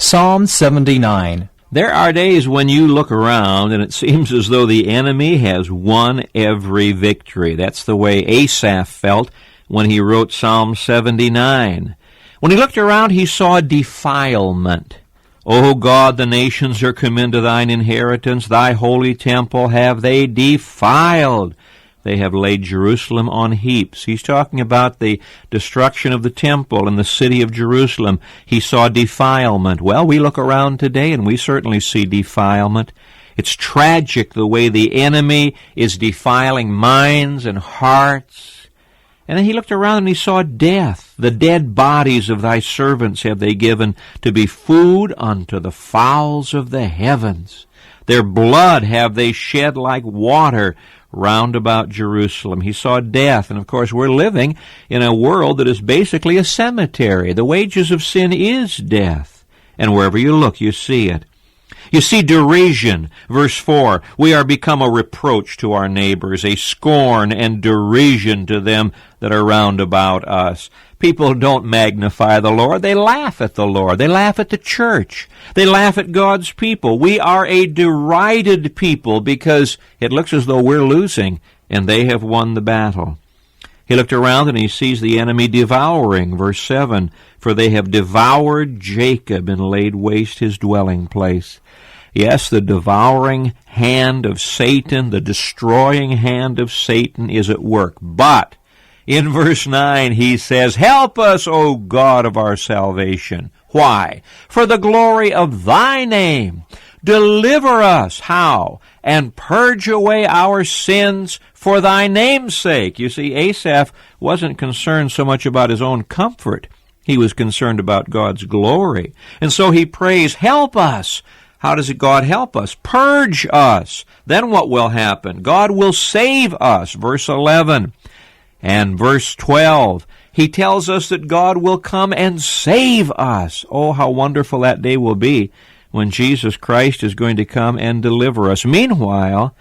Psalm 79. There are days when you look around and it seems as though the enemy has won every victory. That's the way Asaph felt when he wrote Psalm 79. When he looked around, he saw defilement. O God, the nations are come into thine inheritance. Thy holy temple have they defiled. They have laid Jerusalem on heaps. He's talking about the destruction of the temple and the city of Jerusalem. He saw defilement. Well, we look around today and we certainly see defilement. It's tragic the way the enemy is defiling minds and hearts. And then he looked around and he saw death. The dead bodies of thy servants have they given to be food unto the fowls of the heavens. Their blood have they shed like water round about Jerusalem. He saw death, and of course we're living in a world that is basically a cemetery. The wages of sin is death, and wherever you look you see it. You see derision. Verse 4, we are become a reproach to our neighbors, a scorn and derision to them that are round about us. People don't magnify the Lord. They laugh at the Lord. They laugh at the church. They laugh at God's people. We are a derided people because it looks as though we're losing and they have won the battle. He looked around and he sees the enemy devouring. Verse 7, for they have devoured Jacob and laid waste his dwelling place. Yes, the devouring hand of Satan, the destroying hand of Satan is at work. But in verse 9 he says, help us, O God of our salvation. Why? For the glory of thy name. Deliver us. How? And purge away our sins for thy name's sake. You see, Asaph wasn't concerned so much about his own comfort. He was concerned about God's glory. And so he prays, help us. How does God help us? Purge us. Then what will happen? God will save us. Verse 11 and verse 12. He tells us that God will come and save us. Oh, how wonderful that day will be when Jesus Christ is going to come and deliver us. Meanwhile,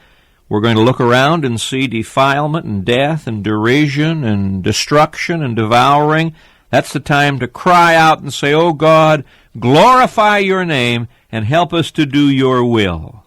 we're going to look around and see defilement and death and derision and destruction and devouring. That's the time to cry out and say, oh God, glorify your name and help us to do your will.